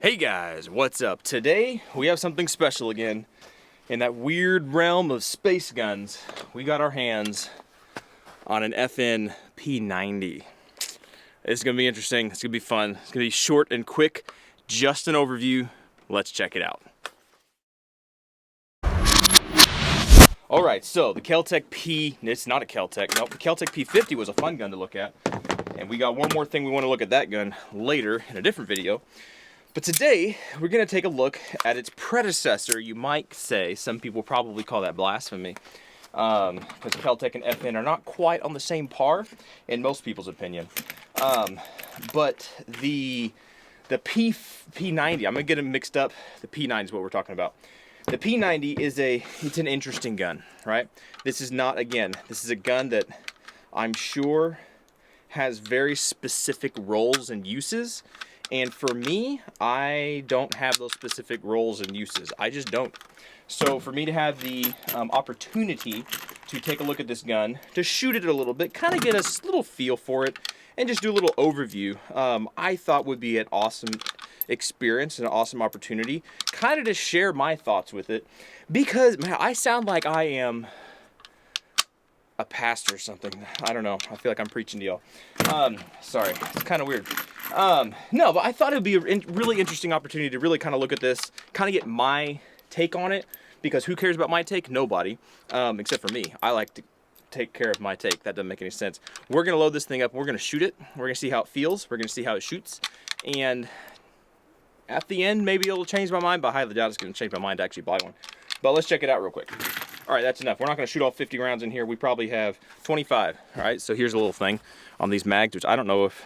Hey guys, what's up? Today we have something special again. In that weird realm of space guns, we got our hands on an FN P90. It's gonna be interesting, it's gonna be fun, it's gonna be short and quick, just an overview. Let's check it out. Alright, so the Kel-Tec it's not a Kel-Tec, nope, the Kel-Tec P50 was a fun gun to look at. And we got one more thing we want to look at that gun later in a different video. But today, we're going to take a look at its predecessor, you might say. Some people probably call that blasphemy. Because Kel-Tec and FN are not quite on the same par, in most people's opinion. But the P90, I'm going to get them mixed up. The P90 is what we're talking about. The P90 is it's an interesting gun, right? This is not, again, this is a gun that I'm sure has very specific roles and uses. And for me, I don't have those specific roles and uses. I just don't. So for me to have the opportunity to take a look at this gun, to shoot it a little bit, kind of get a little feel for it, and just do a little overview, I thought would be an awesome experience and an awesome opportunity, kind of to share my thoughts with it. Because, man, I sound like I am a pastor or something. I don't know. I feel like I'm preaching to y'all. Sorry, it's kind of weird. No, but I thought it would be a really interesting opportunity to really kind of look at this, kind of get my take on it, because who cares about my take? Nobody, except for me. I like to take care of my take. That doesn't make any sense. We're going to load this thing up. We're going to shoot it. We're going to see how it feels. We're going to see how it shoots. And at the end, maybe it'll change my mind, but I highly doubt it's going to change my mind to actually buy one. But let's check it out real quick. All right, that's enough. We're not going to shoot all 50 rounds in here. We probably have 25. All right, so here's a little thing on these mags, which I don't know if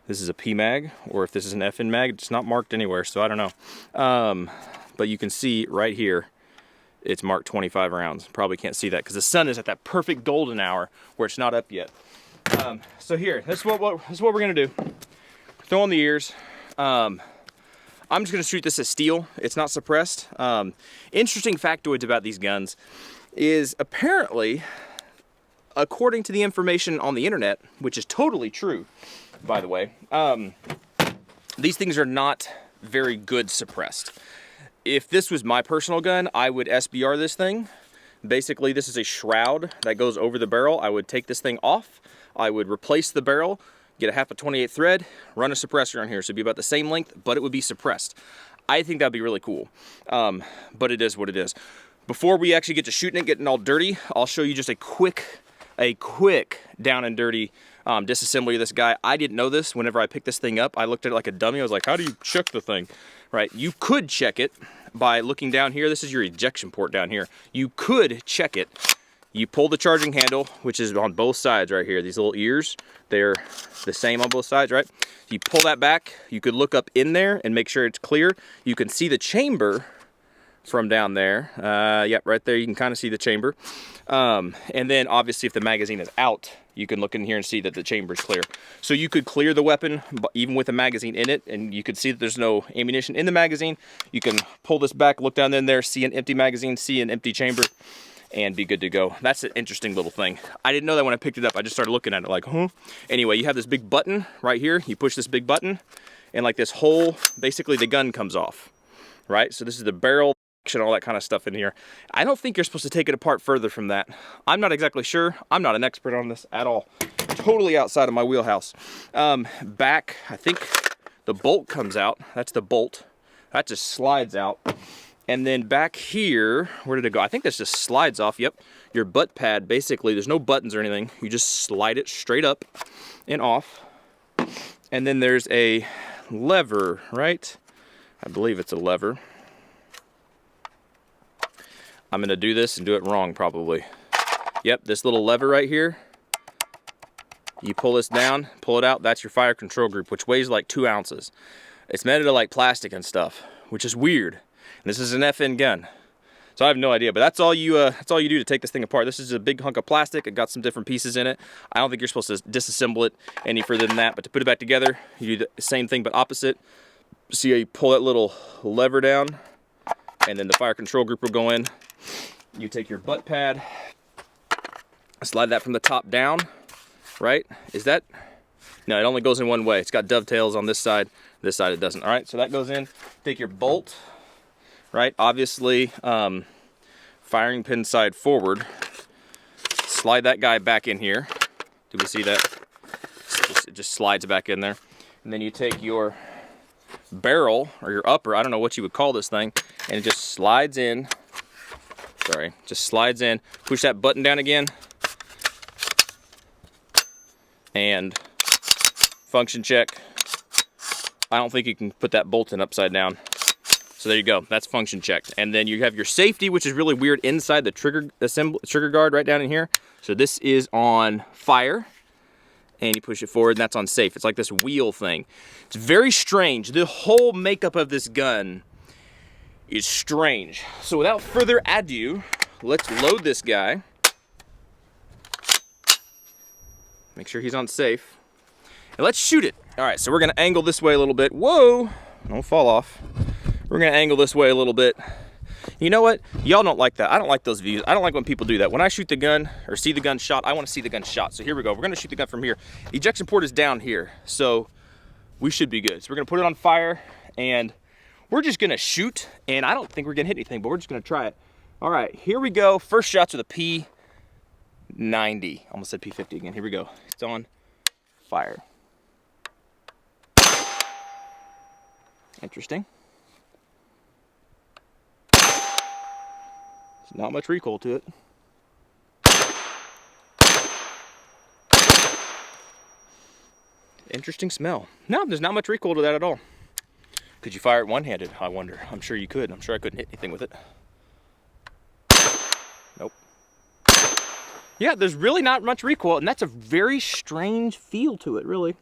this is a P mag or if this is an FN mag. It's not marked anywhere, so I don't know. But you can see right here, it's marked 25 rounds. Probably can't see that because the sun is at that perfect golden hour where it's not up yet. So here, this is what we're going to do. Throw on the ears. I'm just going to shoot this as steel. It's not suppressed. Interesting factoids about these guns is apparently, according to the information on the internet, which is totally true, by the way, these things are not very good suppressed. If this was my personal gun, I would SBR this thing. Basically, this is a shroud that goes over the barrel. I would take this thing off. I would replace the barrel, get a half a 28 thread, run a suppressor on here, so it'd be about the same length, but it would be suppressed. I think that'd be really cool, but it is what it is. Before we actually get to shooting it, getting all dirty, I'll show you just a quick down and dirty disassembly of this guy. I didn't know this. Whenever I picked this thing up, I looked at it like a dummy. I was like, how do you check the thing? Right? You could check it by looking down here. This is your ejection port down here. You could check it. You pull the charging handle, which is on both sides right here. These little ears, they're the same on both sides, right? You pull that back. You could look up in there and make sure it's clear. You can see the chamber from down there. Yep, right there. You can kind of see the chamber. And then obviously if the magazine is out, you can look in here and see that the chamber is clear. So you could clear the weapon even with a magazine in it, and you could see that there's no ammunition in the magazine. You can pull this back, look down in there, see an empty magazine, see an empty chamber, and be good to go. That's an interesting little thing. I didn't know that when I picked it up. I just started looking at it like, huh? Anyway, you have this big button right here. You push this big button, and like this whole, basically the gun comes off, right? So this is the barrel and all that kind of stuff in here. I don't think you're supposed to take it apart further from that. I'm not exactly sure. I'm not an expert on this at all. Totally outside of my wheelhouse. Back, I think the bolt comes out. That's the bolt. That just slides out. And then back here, where did it go? I think this just slides off. Yep. Your butt pad, basically, there's no buttons or anything. You just slide it straight up and off. And then there's a lever, right? I believe it's a lever. I'm gonna do this and do it wrong probably. Yep, this little lever right here. You pull this down, pull it out, that's your fire control group, which weighs like 2 ounces. It's made out of like plastic and stuff, which is weird. And this is an FN gun. So I have no idea, but that's all you do to take this thing apart. This is a big hunk of plastic. It got some different pieces in it. I don't think you're supposed to disassemble it any further than that, but to put it back together, you do the same thing but opposite. See how you pull that little lever down, and then the fire control group will go in. You take your butt pad, slide that from the top down, right? Is that? No, it only goes in one way. It's got dovetails on this side it doesn't. All right, so that goes in. Take your bolt, right? Obviously, firing pin side forward. Slide that guy back in here. Do we see that? It just slides back in there. And then you take your barrel, or your upper, I don't know what you would call this thing, and it just slides in. Sorry, just slides in. Push that button down again. And function check. I don't think you can put that bolt in upside down. So there you go, that's function checked. And then you have your safety, which is really weird, inside the trigger guard right down in here. So this is on fire. And you push it forward, and that's on safe. It's like this wheel thing. It's very strange. The whole makeup of this gun is strange. So without further ado, let's load this guy. Make sure he's on safe. And let's shoot it. All right, so we're gonna angle this way a little bit. Whoa, don't fall off. We're gonna angle this way a little bit. You know what? Y'all don't like that. I don't like those views. I don't like when people do that. When I shoot the gun or see the gun shot, I want to see the gun shot. So here we go. We're going to shoot the gun from here. The ejection port is down here, so we should be good. So we're going to put it on fire, and we're just going to shoot, and I don't think we're going to hit anything, but we're just going to try it. All right, here we go. First shots with a P90. Almost said P50 again. Here we go. It's on fire. Interesting. Not much recoil to it. Interesting smell. No, there's not much recoil to that at all. Could you fire it one-handed? I wonder. I'm sure you could. I'm sure I couldn't hit anything with it. Nope. Yeah, there's really not much recoil, and that's a very strange feel to it, really.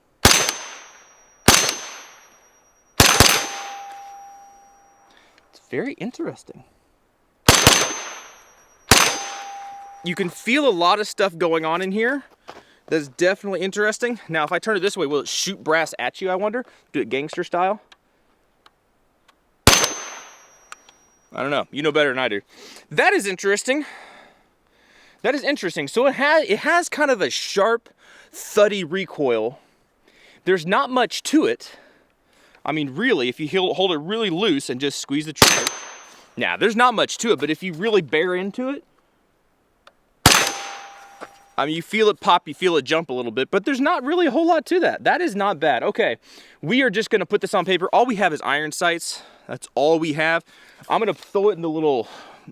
It's very interesting. You can feel a lot of stuff going on in here. That's definitely interesting. Now, if I turn it this way, will it shoot brass at you, I wonder? Do it gangster style? I don't know. You know better than I do. That is interesting. That is interesting. So it has kind of a sharp, thuddy recoil. There's not much to it. I mean, really, if you hold it really loose and just squeeze the trigger. Now, there's not much to it, but if you really bear into it, I mean, you feel it pop, you feel it jump a little bit, but there's not really a whole lot to that. That is not bad. Okay, we are just gonna put this on paper. All we have is iron sights. That's all we have. I'm gonna throw it in the little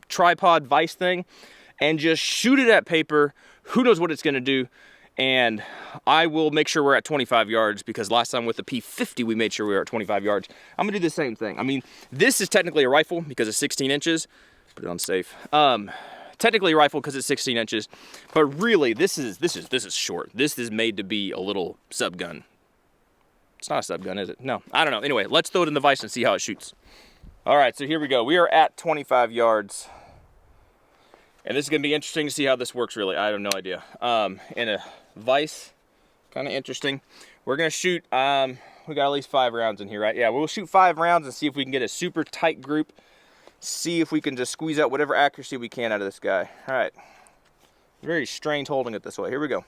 tripod vise thing and just shoot it at paper. Who knows what it's gonna do? And I will make sure we're at 25 yards because last time with the P90 we made sure we were at 25 yards. I'm gonna do the same thing. I mean, this is technically a rifle because it's 16 inches. Put it on safe. Technically a rifle because it's 16 inches, but really this is short. This is made to be a little sub gun. It's not a sub gun, is it? No, I don't know. Anyway, let's throw it in the vise and see how it shoots. All right, so here we go. We are at 25 yards. And this is gonna be interesting to see how this works really. I have no idea. In a vise, kind of interesting. We're gonna shoot, we got at least 5 rounds in here, right? Yeah, we'll shoot 5 rounds and see if we can get a super tight group. See if we can just squeeze out whatever accuracy we can out of this guy. All right. Very strange holding it this way. Here we go.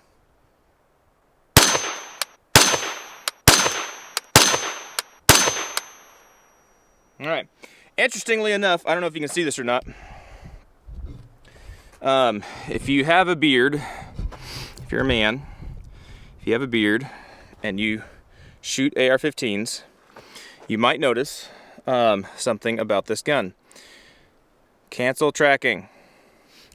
All right. Interestingly enough, I don't know if you can see this or not. If you have a beard, if you're a man, if you have a beard and you shoot AR-15s, you might notice something about this gun. Cancel tracking.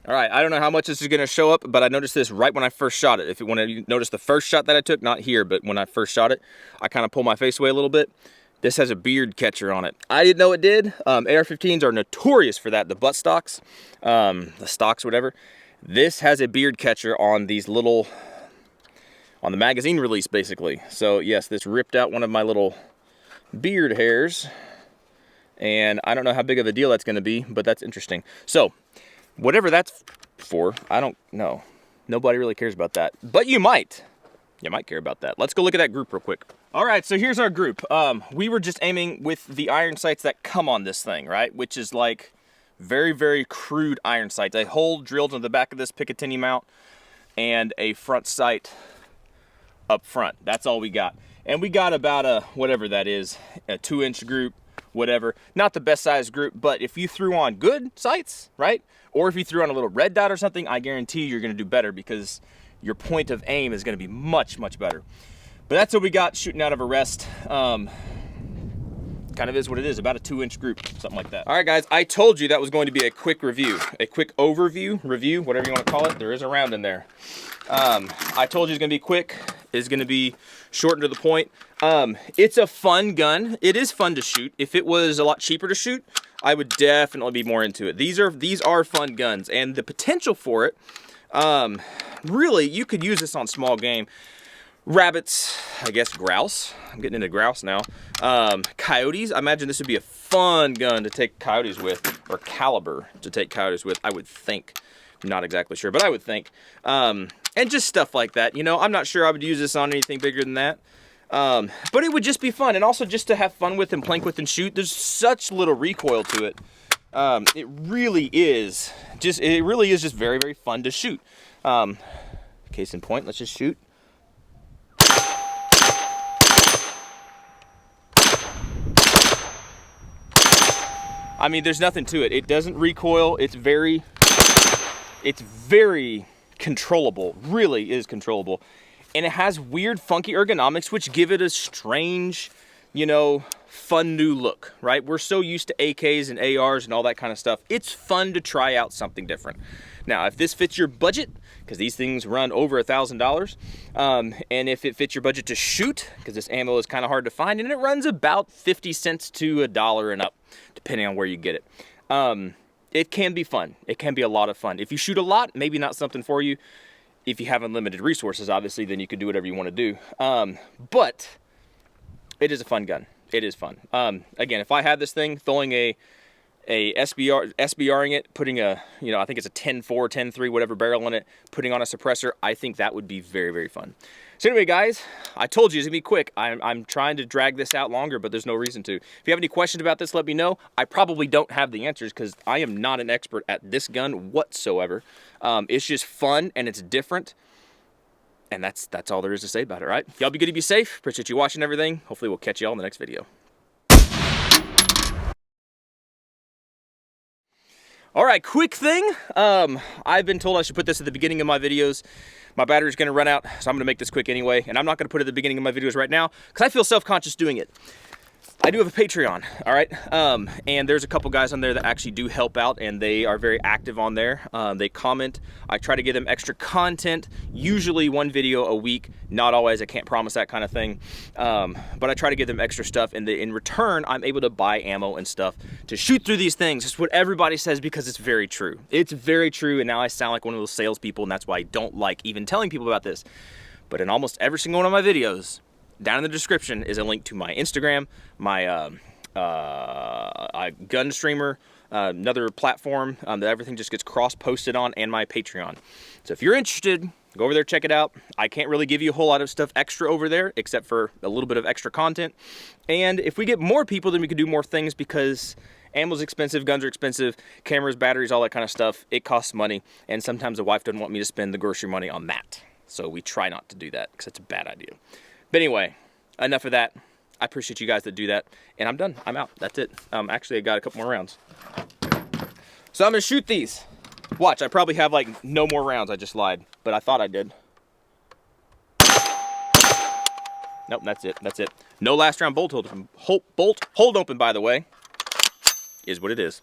All right, I don't know how much this is gonna show up, but I noticed this right when I first shot it. When you notice the first shot that I took, not here, but when I first shot it, I kind of pulled my face away a little bit. This has a beard catcher on it. I didn't know it did. AR-15s are notorious for that. The butt stocks, the stocks, whatever. This has a beard catcher on these little, on the magazine release, basically. So yes, this ripped out one of my little beard hairs. And I don't know how big of a deal that's going to be, but that's interesting. So, whatever that's for, I don't know. Nobody really cares about that. But you might. You might care about that. Let's go look at that group real quick. All right, so here's our group. We were just aiming with the iron sights that come on this thing, right? Which is like very, very crude iron sights. A hole drilled in the back of this Picatinny mount and a front sight up front. That's all we got. And we got about a, whatever that is, a 2-inch group, whatever. Not the best size group, but if you threw on good sights, right? Or if you threw on a little red dot or something, I guarantee you're gonna do better because your point of aim is gonna be much, much better. But that's what we got shooting out of a rest. Kind of is what it is, about a 2-inch group, something like that. All right, guys, I told you that was going to be a quick review, a quick overview, review, whatever you want to call it. There is a round in there. I told you it's going to be quick. It's going to be short and to the point. It's a fun gun. It is fun to shoot. If it was a lot cheaper to shoot, I would definitely be more into it. These are fun guns, and the potential for it, really, you could use this on small game. Rabbits, I guess grouse. I'm getting into grouse now. Coyotes, I imagine this would be a fun gun to take coyotes with, or caliber to take coyotes with, I would think. I'm not exactly sure, but I would think. And just stuff like that. You know, I'm not sure I would use this on anything bigger than that. But it would just be fun, and also just to have fun with and plank with and shoot. There's such little recoil to it. It really is just very, very fun to shoot. Case in point, let's just shoot. I mean, there's nothing to it. It doesn't recoil. It's very controllable. Really is controllable. And it has weird, funky ergonomics, which give it a strange, you know, fun new look, right? We're so used to AKs and ARs and all that kind of stuff. It's fun to try out something different. Now, if this fits your budget, because these things run over $1,000, and if it fits your budget to shoot, because this ammo is kind of hard to find, and it runs about 50 cents to $1 and up, depending on where you get it. It can be fun. It can be a lot of fun. If you shoot a lot, maybe not something for you. If you have unlimited resources, obviously, then you can do whatever you want to do. But it is a fun gun. It is fun. Again, if I had this thing, throwing a SBRing it, putting a, you know, I think it's a 10.4, 10.3, whatever barrel in it, putting on a suppressor, I think that would be very, very fun. So anyway, guys, I told you it's gonna be quick. I'm trying to drag this out longer, but there's no reason to. If you have any questions about this, let me know. I probably don't have the answers because I am not an expert at this gun whatsoever. It's just fun and it's different. And that's all there is to say about it, all right? Y'all be good to be safe. Appreciate you watching everything. Hopefully we'll catch y'all in the next video. All right, quick thing. I've been told I should put this at the beginning of my videos. My battery's gonna run out, so I'm gonna make this quick anyway. And I'm not gonna put it at the beginning of my videos right now because I feel self-conscious doing it. I do have a Patreon, all right? And there's a couple guys on there that actually do help out, and they are very active on there. They comment. I try to give them extra content, usually one video a week. Not always, I can't promise that kind of thing. But I try to give them extra stuff, and in return, I'm able to buy ammo and stuff to shoot through these things. It's what everybody says because it's very true. It's very true, and now I sound like one of those salespeople, and that's why I don't like even telling people about this. But in almost every single one of my videos, down in the description is a link to my Instagram, my gun streamer, another platform that everything just gets cross-posted on, and my Patreon. So if you're interested, go over there, check it out. I can't really give you a whole lot of stuff extra over there, except for a little bit of extra content. And if we get more people, then we can do more things because ammo's expensive, guns are expensive, cameras, batteries, all that kind of stuff. It costs money, and sometimes the wife doesn't want me to spend the grocery money on that. So we try not to do that because it's a bad idea. But anyway, enough of that. I appreciate you guys that do that. And I'm done. I'm out. That's it. Actually, I got a couple more rounds. So I'm going to shoot these. Watch, I probably have like no more rounds. I just lied. But I thought I did. Nope, that's it. That's it. No last round bolt hold open, by the way. Is what it is.